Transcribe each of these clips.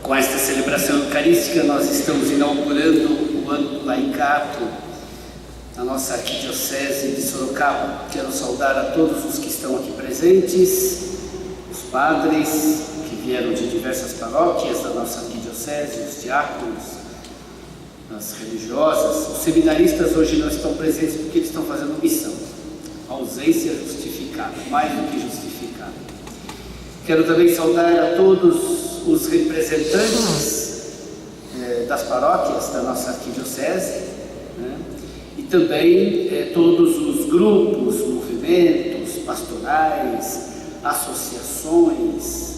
Com esta celebração eucarística, nós estamos inaugurando o ano do laicato na nossa arquidiocese de Sorocaba. Quero saudar a todos os que estão aqui presentes, os padres que vieram de diversas paróquias da nossa arquidiocese, os diáconos, as religiosas. Os seminaristas hoje não estão presentes porque eles estão fazendo missão. A ausência justificada, mais do que justificada. Quero também saudar a todos os representantes das paróquias da nossa arquidiocese, né? E também todos os grupos, movimentos pastorais, associações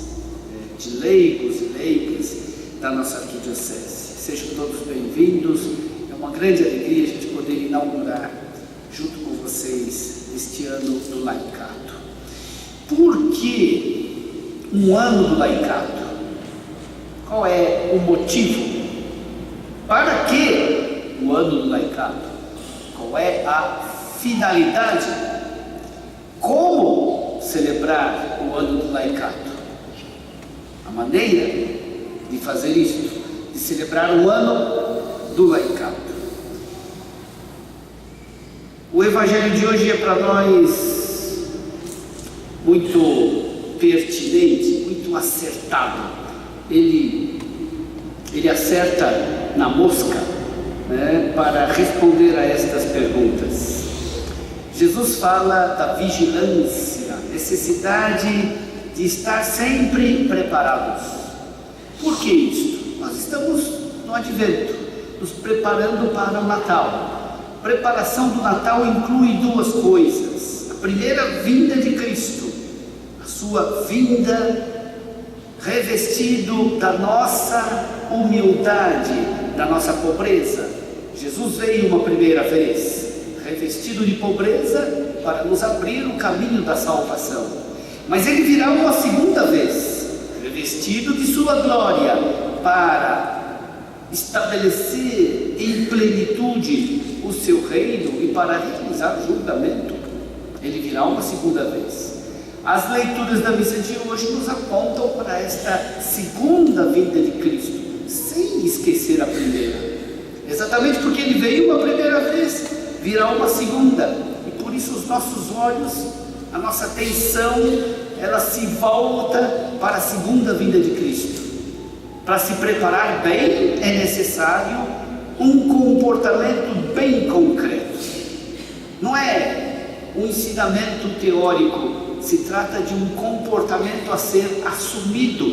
de leigos e leigas da nossa arquidiocese. Sejam todos bem-vindos. É uma grande alegria a gente poder inaugurar junto com vocês este ano do laicato. Por que um ano do laicato? Qual é o motivo? Para que o ano do laicato? Qual é a finalidade? Como celebrar o ano do laicato? A maneira de fazer isso, de celebrar o ano do laicato. O evangelho de hoje é para nós muito pertinente, muito acertado. Ele acerta na mosca, né, para responder a estas perguntas. Jesus fala da vigilância, necessidade de estar sempre preparados. Por que isso? Nós estamos no Advento, nos preparando para o Natal. A preparação do Natal inclui duas coisas. A primeira, vinda de Cristo, a sua vinda revestido da nossa humildade, da nossa pobreza. Jesus veio uma primeira vez, revestido de pobreza, para nos abrir o caminho da salvação. Mas ele virá uma segunda vez, revestido de sua glória, para estabelecer em plenitude o seu reino e para realizar o julgamento. Ele virá uma segunda vez. As leituras da missa de hoje nos apontam para esta segunda vinda de Cristo, sem esquecer a primeira. Exatamente porque ele veio uma primeira vez, virá uma segunda. E por isso os nossos olhos, a nossa atenção, ela se volta para a segunda vinda de Cristo. Para se preparar bem, é necessário um comportamento bem concreto. Não é um ensinamento teórico, se trata de um comportamento a ser assumido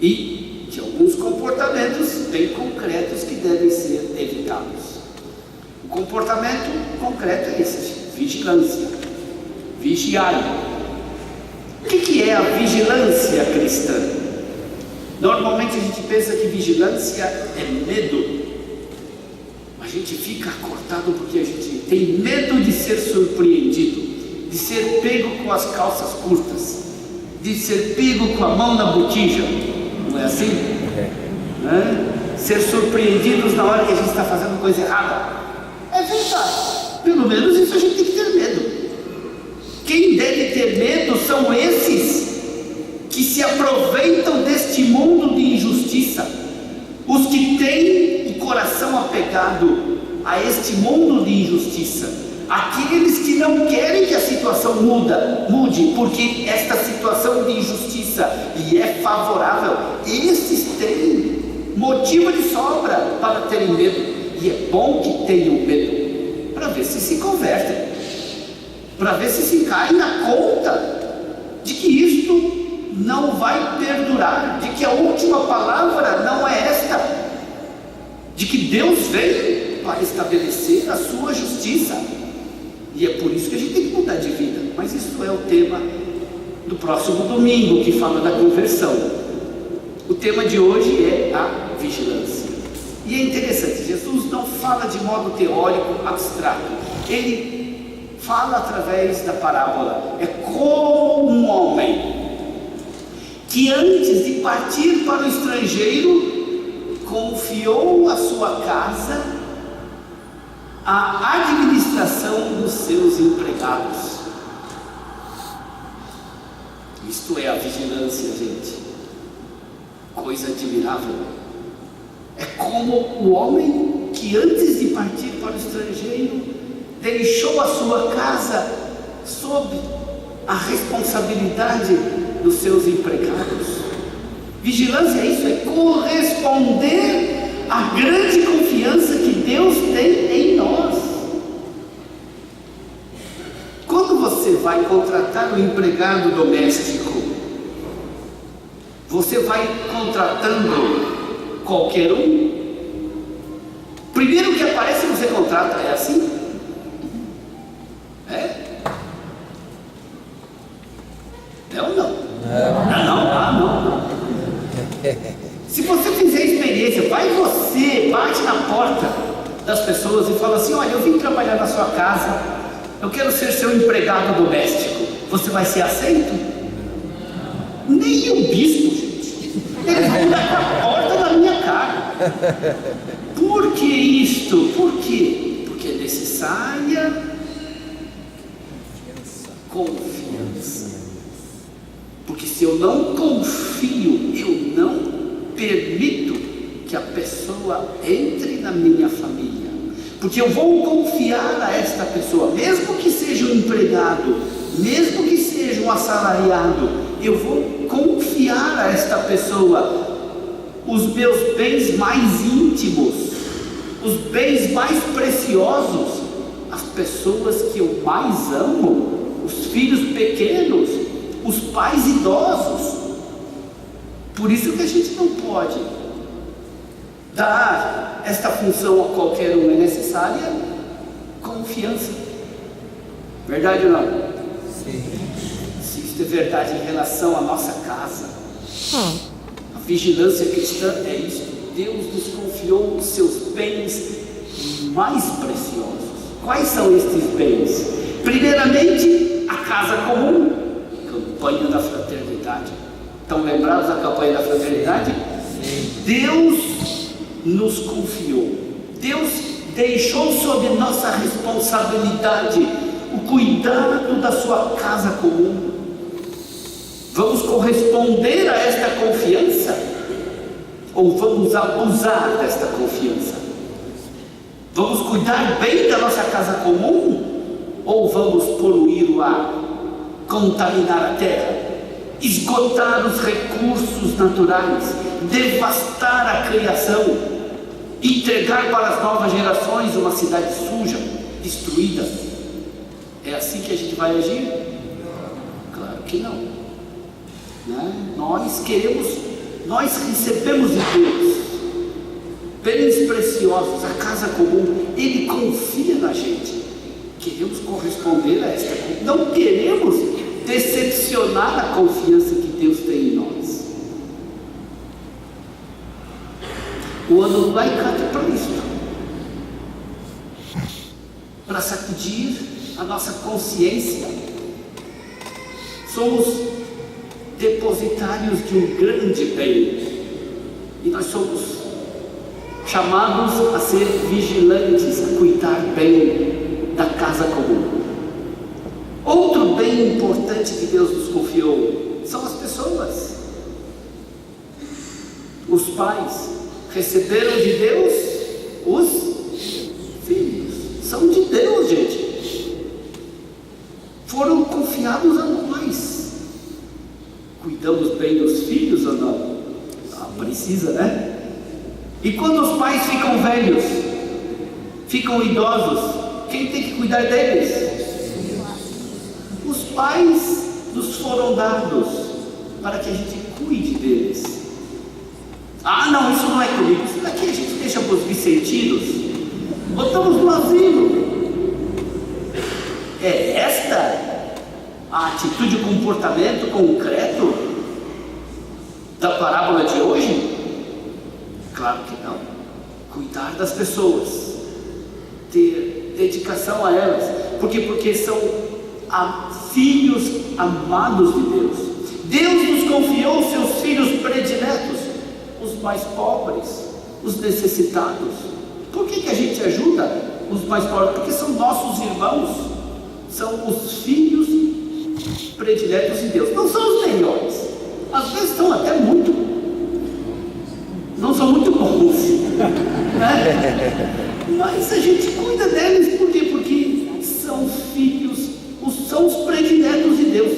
e de alguns comportamentos bem concretos que devem ser evitados. O comportamento concreto é esse: vigilância, vigiai. O que é a vigilância cristã? Normalmente a gente pensa que vigilância é medo. A gente fica acordado porque a gente tem medo de ser surpreendido, de ser pego com as calças curtas, de ser pego com a mão na botija. Não é assim? Ser surpreendidos na hora que a gente está fazendo coisa errada. É verdade. Pelo menos isso a gente tem que ter medo. Quem deve ter medo são esses que se aproveitam deste mundo de injustiça, os que têm o coração apegado a este mundo de injustiça, aqueles que não querem que a situação mude, porque esta situação de injustiça lhe é favorável. Estes têm motivo de sobra para terem medo, e é bom que tenham medo, para ver se convertem, para ver se caem na conta de que isto não vai perdurar, de que a última palavra não é esta, de que Deus veio para estabelecer a sua justiça. E é por isso que a gente tem que mudar de vida. Mas isso é o tema do próximo domingo, que fala da conversão. O tema de hoje é a vigilância. E é interessante, Jesus não fala de modo teórico, abstrato. Ele fala através da parábola. É como um homem que antes de partir para o estrangeiro, confiou a sua casa à administração dos seus empregados. Isto é a vigilância, gente. Coisa admirável. É como o homem que antes de partir para o estrangeiro deixou a sua casa sob a responsabilidade dos seus empregados. Vigilância é isso, é corresponder à grande confiança que Deus tem em nós. Quando você vai contratar um empregado doméstico, você vai contratando qualquer um? Primeiro que aparece você contrata, é assim? É? É ou não? Não. Se você fizer experiência, vai você, bate na porta das pessoas e fala assim: olha, eu vim trabalhar na sua casa, eu quero ser seu empregado doméstico. Você vai ser aceito? Nem o bispo, gente. Ele vai dar a porta na minha cara. Por que isto? Por quê? Porque é necessária confiança. Porque se eu não confio, eu não permito que a pessoa entre na minha família. Porque eu vou confiar a esta pessoa, mesmo que seja um empregado, mesmo que seja um assalariado, eu vou confiar a esta pessoa os meus bens mais íntimos, os bens mais preciosos, as pessoas que eu mais amo, os filhos pequenos, os pais idosos. Por isso que a gente não pode dar esta função a qualquer um, é necessária confiança. Verdade ou não? Sim. Se isso é verdade em relação à nossa casa, a vigilância cristã é isso. Deus nos confiou os seus bens mais preciosos. Quais são estes bens? Primeiramente, a casa comum, campanha da fraternidade. Estão lembrados da campanha da fraternidade? Sim. Deus nos confiou, Deus deixou sob nossa responsabilidade o cuidado da sua casa comum. Vamos corresponder a esta confiança? Ou vamos abusar desta confiança? Vamos cuidar bem da nossa casa comum? Ou vamos poluir o ar, contaminar a terra, esgotar os recursos naturais, devastar a criação, entregar para as novas gerações uma cidade suja, destruída? É assim que a gente vai agir? Claro que não, né? Nós recebemos de Deus bens preciosos, a casa comum. Ele confia na gente. Queremos corresponder a esta confiança. Não queremos decepcionar a confiança que Deus tem em nós. O ano do laicato é para isso, para sacudir a nossa consciência. Somos depositários de um grande bem e nós somos chamados a ser vigilantes, a cuidar bem da casa comum. Outro bem importante que Deus nos confiou são as pessoas. Os pais receberam de Deus os filhos. São de Deus, gente. Foram confiados a nós. Cuidamos bem dos filhos ou não? Precisa, né? E quando os pais ficam velhos, ficam idosos, quem tem que cuidar deles? Os pais nos foram dados para que a gente cuide deles. Ah, não, isso não é comigo. Isso daqui a gente deixa para os vicentinos. Botamos no asilo. É esta a atitude e o comportamento concreto da parábola de hoje? Claro que não. Cuidar das pessoas, ter dedicação a elas. Porque são filhos amados de Deus. Deus nos confiou os seus filhos prediletos, os mais pobres, os necessitados. Por que a gente ajuda os mais pobres? Porque são nossos irmãos, são os filhos prediletos de Deus. Não são os melhores, às vezes estão até muito não são muito bons, né? Mas a gente cuida deles, por quê? Porque são filhos, são os prediletos de Deus.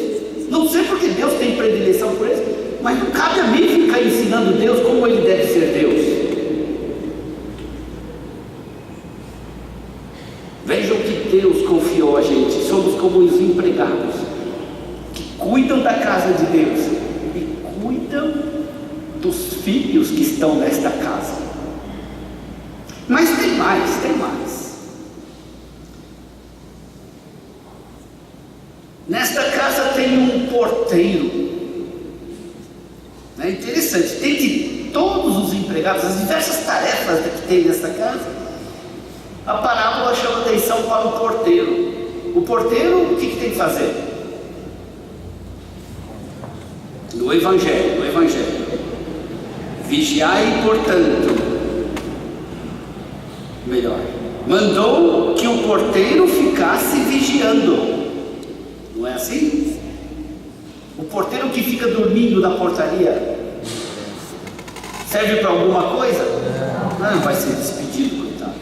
Não sei porque Deus tem predileção por eles, mas não cabe a mim ficar ensinando Deus como Ele deve ser Deus. Vejam que Deus confiou a gente. Somos como os empregados que cuidam da casa de Deus e cuidam dos filhos que estão nesta casa. Mas tem mais. Nesta casa tem um porteiro. É interessante, dentre todos os empregados, as diversas tarefas que tem nesta casa, a parábola chama atenção para o porteiro. O porteiro, o que tem que fazer? No Evangelho, vigiai, portanto, melhor, mandou que o porteiro ficasse vigiando. Não é assim? O porteiro que fica dormindo na portaria serve para alguma coisa? Não, vai ser despedido, coitado.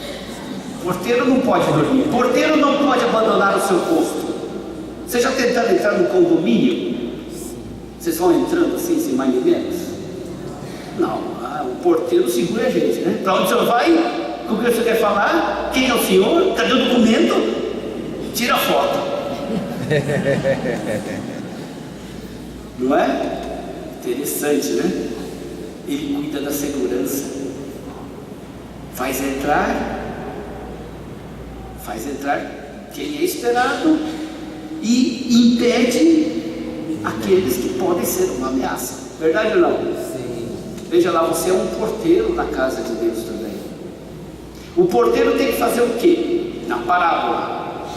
O porteiro não pode dormir. O porteiro não pode abandonar o seu posto. Vocês já tentaram entrar no condomínio? Vocês vão entrando assim, sem mais nem menos? Não, o porteiro segura a gente, né? Para onde o senhor vai? O que você quer falar? Quem é o senhor? Cadê o documento? Tira a foto. Não é? Interessante, né? Ele cuida da segurança. Faz entrar quem é esperado e impede aqueles que podem ser uma ameaça. Verdade ou não? Sim. Veja lá, você é um porteiro na casa de Deus também. O porteiro tem que fazer o quê? Na parábola,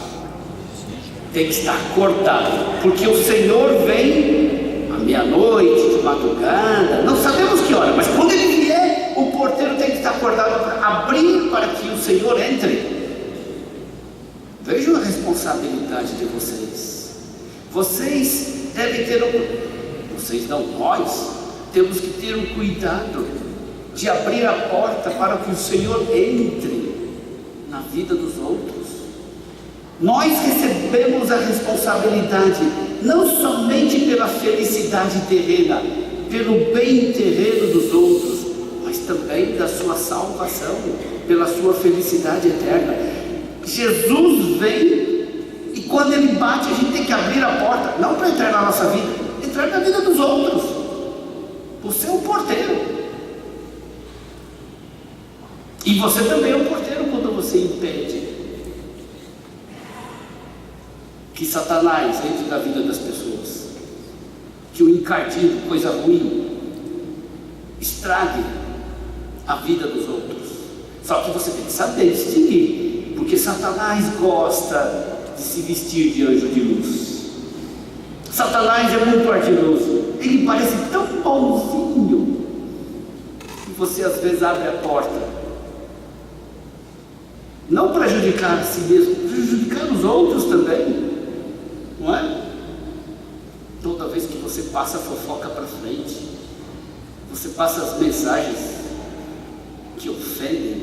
tem que estar acordado, porque o Senhor vem à meia-noite, de madrugada, não sabemos que hora, mas quando Ele vier, o porteiro tem que estar acordado para abrir para que o Senhor entre. Vejam a responsabilidade de vocês. Vocês devem ter vocês não, nós temos que ter um cuidado de abrir a porta para que o Senhor entre na vida dos outros. Nós recebemos a responsabilidade não somente pela felicidade terrena, pelo bem terreno dos outros, mas também da sua salvação, pela sua felicidade eterna. Jesus vem e quando Ele bate, a gente tem que abrir a porta, não para entrar na nossa vida, entrar na vida dos outros. Você é um porteiro. E você também é um porteiro quando você impede que Satanás entre na vida das pessoas, que o encardido, coisa ruim, estrague a vida dos outros. Só que você tem que saber distinguir, porque Satanás gosta de se vestir de anjo de luz. Satanás é muito ardiloso, ele parece tão bonzinho, que você às vezes abre a porta, não para prejudicar a si mesmo, prejudicar os outros também, não é? Toda vez que você passa a fofoca para frente, você passa as mensagens que ofendem,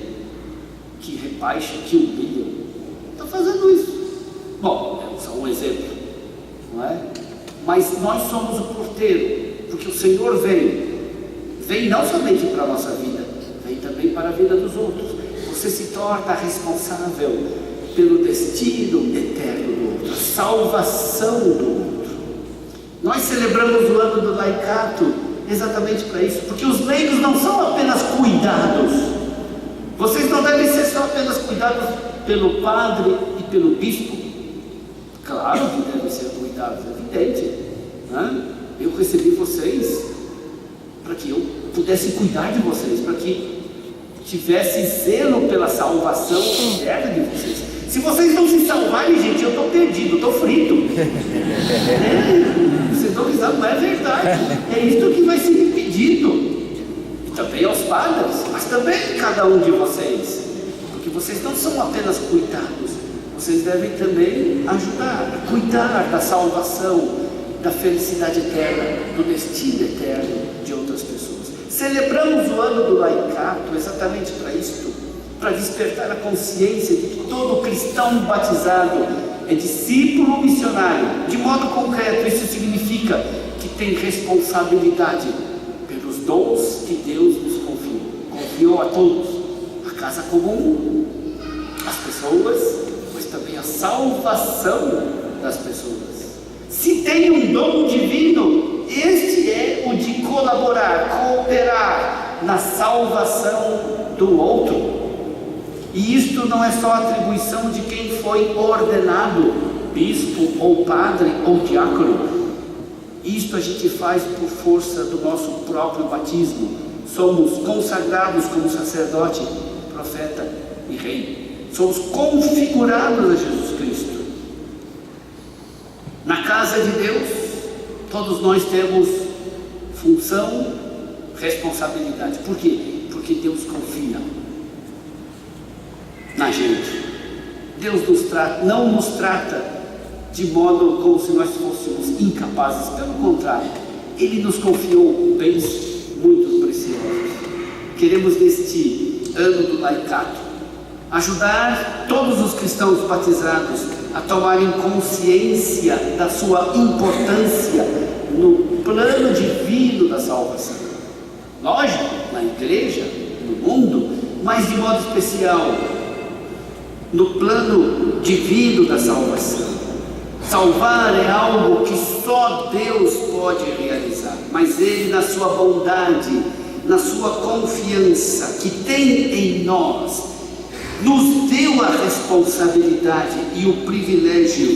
que rebaixam, que humilham, está fazendo isso. Bom, é só um exemplo, não é? Mas nós somos o porteiro, porque o Senhor vem não somente para a nossa vida, vem também para a vida dos outros. Você se torna responsável pelo destino eterno do outro, a salvação do outro. Nós celebramos o ano do laicato exatamente para isso, porque os leigos não são apenas cuidados. Vocês não devem ser só apenas cuidados pelo padre e pelo bispo. Claro que devem ser cuidados, é evidente, né? Eu recebi vocês para que eu pudesse cuidar de vocês, para que tivesse zelo pela salvação eterna de vocês. Se vocês não se salvarem, gente, eu estou perdido, estou frito. Vocês estão dizendo, não é verdade. É isso que vai ser me pedido. E também aos padres, mas também cada um de vocês. Porque vocês não são apenas cuidados, vocês devem também ajudar, cuidar da salvação, da felicidade eterna, do destino eterno de outras pessoas. Celebramos o ano do laicato exatamente para isto, para despertar a consciência de que todo cristão batizado é discípulo missionário. De modo concreto, isso significa que tem responsabilidade pelos dons que Deus nos confiou a todos, a casa comum, as pessoas, mas também a salvação das pessoas. Se tem um dom divino, este é o de colaborar, cooperar na salvação do outro. E isto não é só atribuição de quem foi ordenado bispo ou padre ou diácono. Isto a gente faz por força do nosso próprio batismo. Somos consagrados como sacerdote, profeta e rei. Somos configurados a Jesus Cristo. Na casa de Deus, todos nós temos função, responsabilidade. Por quê? Porque Deus confia na gente. Deus não nos trata de modo como se nós fôssemos incapazes. Pelo contrário, Ele nos confiou bens muito preciosos. Queremos neste ano do laicato ajudar todos os cristãos batizados a tomarem consciência da sua importância no plano divino da salvação. Lógico, na igreja, no mundo, mas de modo especial no plano divino da salvação. Salvar é algo que só Deus pode realizar, mas Ele, na sua bondade, na sua confiança que tem em nós, nos deu a responsabilidade e o privilégio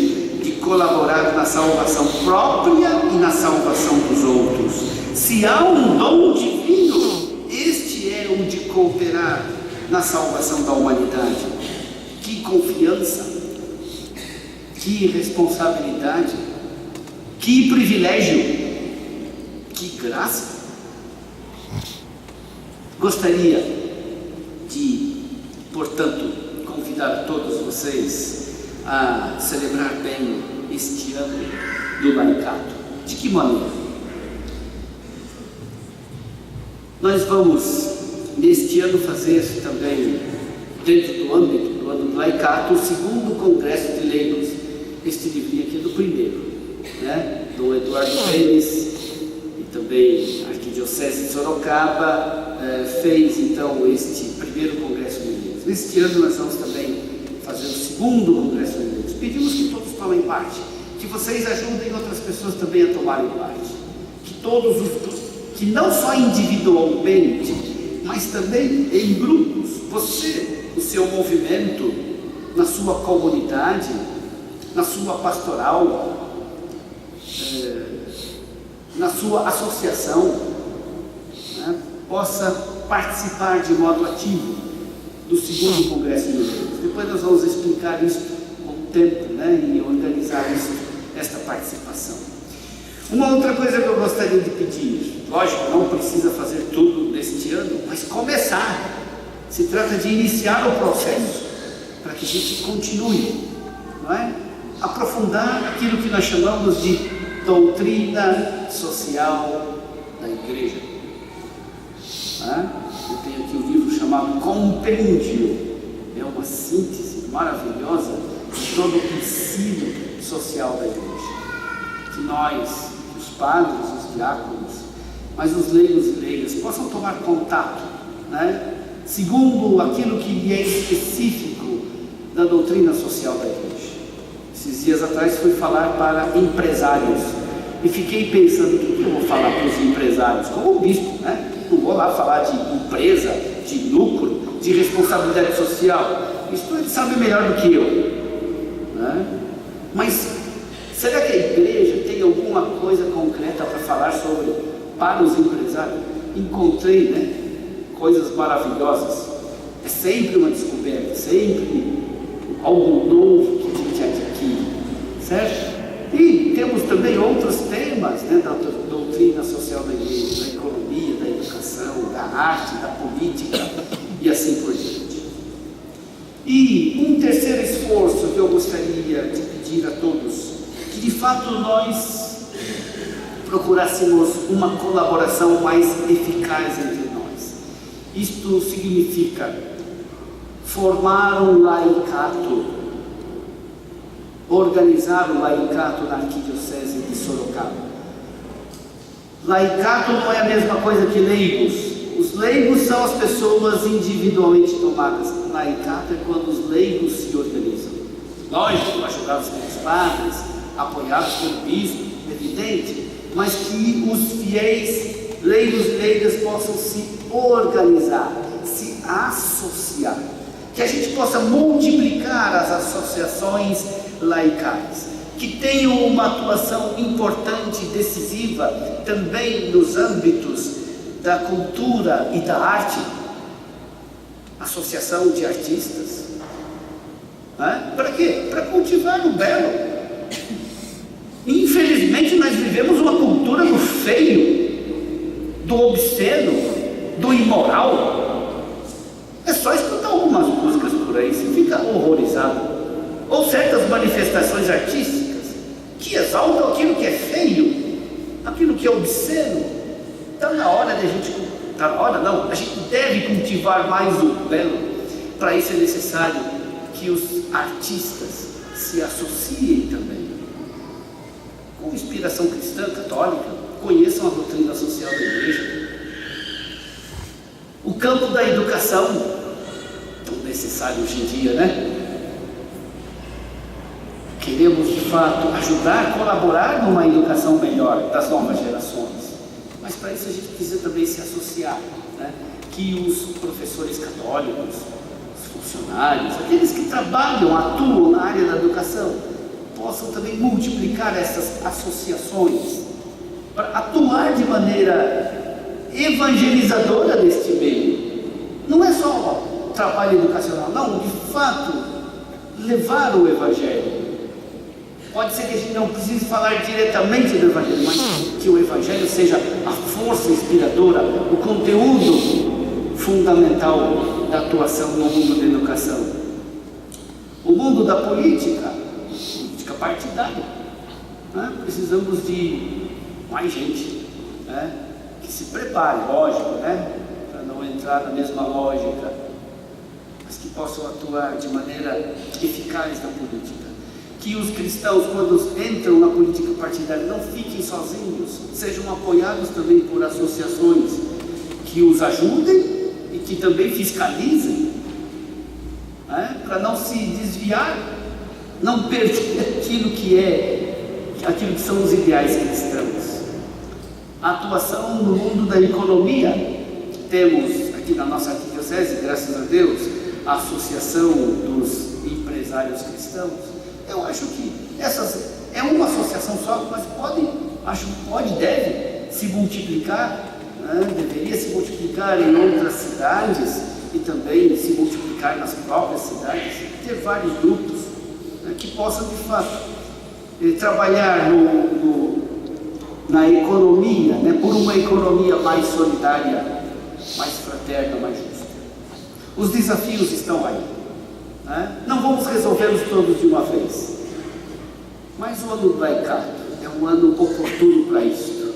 de colaborar na salvação própria e na salvação dos outros. Se há um dom divino, este é o de cooperar na salvação da humanidade. Que confiança, que responsabilidade, que privilégio, que graça. Gostaria de, portanto, convidar todos vocês a celebrar bem este ano do laicato. De que maneira? Nós vamos, neste ano, fazer também, dentro do âmbito do ano do laicato, o segundo congresso de leigos. Este livrinho aqui é do primeiro, né? Do Eduardo Pênis, e também a Arquidiocese de Sorocaba fez então este primeiro congresso de leigos. Neste ano nós vamos também fazer o segundo congresso de leigos. Pedimos que todos tomem parte, que vocês ajudem outras pessoas também a tomarem parte, que todos que não só individualmente, mas também em grupos, você, o seu movimento, na sua comunidade, na sua pastoral, na sua associação, né, possa participar de modo ativo do segundo congresso de leigos. Depois nós vamos explicar isso com o tempo, né, e organizar esta participação. Uma outra coisa que eu gostaria de pedir, lógico, não precisa fazer tudo neste ano, mas começar. Se trata de iniciar o processo, para que a gente continue, não é? Aprofundar aquilo que nós chamamos de doutrina social da igreja. Eu tenho aqui um livro chamado Compêndio, é uma síntese maravilhosa de todo o ensino social da igreja. Que nós, os padres, os diáconos, mas os leigos e leigas possam tomar contato, né, segundo aquilo que é específico da doutrina social da igreja. Esses dias atrás fui falar para empresários e fiquei pensando, o que eu vou falar para os empresários? Como bispo, né? Não vou lá falar de empresa, de lucro, de responsabilidade social. Isso eles sabem melhor do que eu, né? Mas será que a igreja tem alguma coisa concreta para falar sobre para os empresários? Encontrei, né, coisas maravilhosas. É sempre uma descoberta, sempre algo novo que a gente adquire, certo? E temos também outros temas, né, da doutrina social da igreja, da economia, da educação, da arte, da política e assim por diante. E um terceiro esforço que eu gostaria de pedir a todos, que de fato nós procurássemos uma colaboração mais eficaz entre nós. Isto significa formar um laicato, organizar um laicato na Arquidiocese de Sorocaba. Laicato não é a mesma coisa que leigos. Os leigos são as pessoas individualmente tomadas. Laicato é quando os leigos se organizam. Lógico, ajudados pelos padres, apoiados pelo bispo, evidente, mas que os fiéis, leigos e leigas, possam se organizar, se associar. Que a gente possa multiplicar as associações laicais, que tenham uma atuação importante e decisiva também nos âmbitos da cultura e da arte, associação de artistas. Para quê? Para cultivar o belo. Infelizmente nós vivemos uma cultura do feio, do obsceno, do imoral. É só escutar algumas músicas por aí, você fica horrorizado. Ou certas manifestações artísticas que exaltam aquilo que é feio, aquilo que é obsceno. Está na hora de a gente, está na hora não, a gente deve cultivar mais o belo. Para isso é necessário que os artistas se associem também, com inspiração cristã, católica, conheçam a doutrina social da igreja. O campo da educação, tão necessário hoje em dia, né? Queremos de fato ajudar, colaborar numa educação melhor das novas gerações. Mas para isso a gente precisa também se associar, né? Que os professores católicos, os funcionários, aqueles que trabalham, atuam na área da educação, possam também multiplicar essas associações para atuar de maneira evangelizadora neste meio. Não é só trabalho educacional, não, de fato, levar o Evangelho. Pode ser que a gente não precise falar diretamente do Evangelho, mas que o Evangelho seja a força inspiradora, o conteúdo fundamental da atuação no mundo da educação. O mundo da política partidária, né? Precisamos de mais gente, né? Que se prepare, lógico, né? Para não entrar na mesma lógica, mas que possam atuar de maneira eficaz na política. Que os cristãos, quando entram na política partidária, não fiquem sozinhos, sejam apoiados também por associações que os ajudem e que também fiscalizem, né? Para não se desviar, não perder aquilo que são os ideais cristãos. A atuação no mundo da economia, temos aqui na nossa arquidiocese, graças a Deus, a Associação dos Empresários Cristãos. Eu acho que essa é uma associação só, mas deve se multiplicar, né? Deveria se multiplicar em outras cidades e também se multiplicar nas próprias cidades, ter vários grupos, né, que possam de fato trabalhar na economia, né, por uma economia mais solidária, mais fraterna, mais justa. Os desafios estão aí, né? Não vamos resolvê-los todos de uma vez, mas o ano do laicato é um ano oportuno para isso,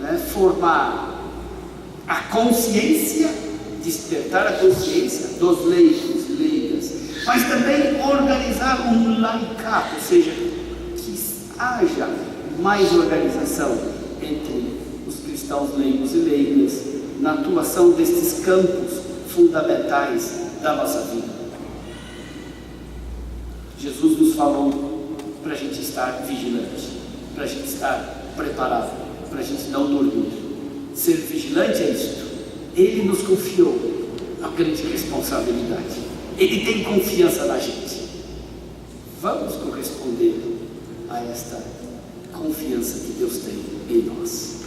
né? Formar a consciência, despertar a consciência dos leigos e leigas, mas também organizar um laicato, ou seja, que haja mais organização entre os cristãos leigos e leigas na atuação destes campos fundamentais da nossa vida. Jesus nos falou para a gente estar vigilante, para a gente estar preparado, para a gente não dormir. Ser vigilante é isto. Ele nos confiou a grande responsabilidade. Ele tem confiança na gente. Vamos corresponder a esta confiança que Deus tem em nós.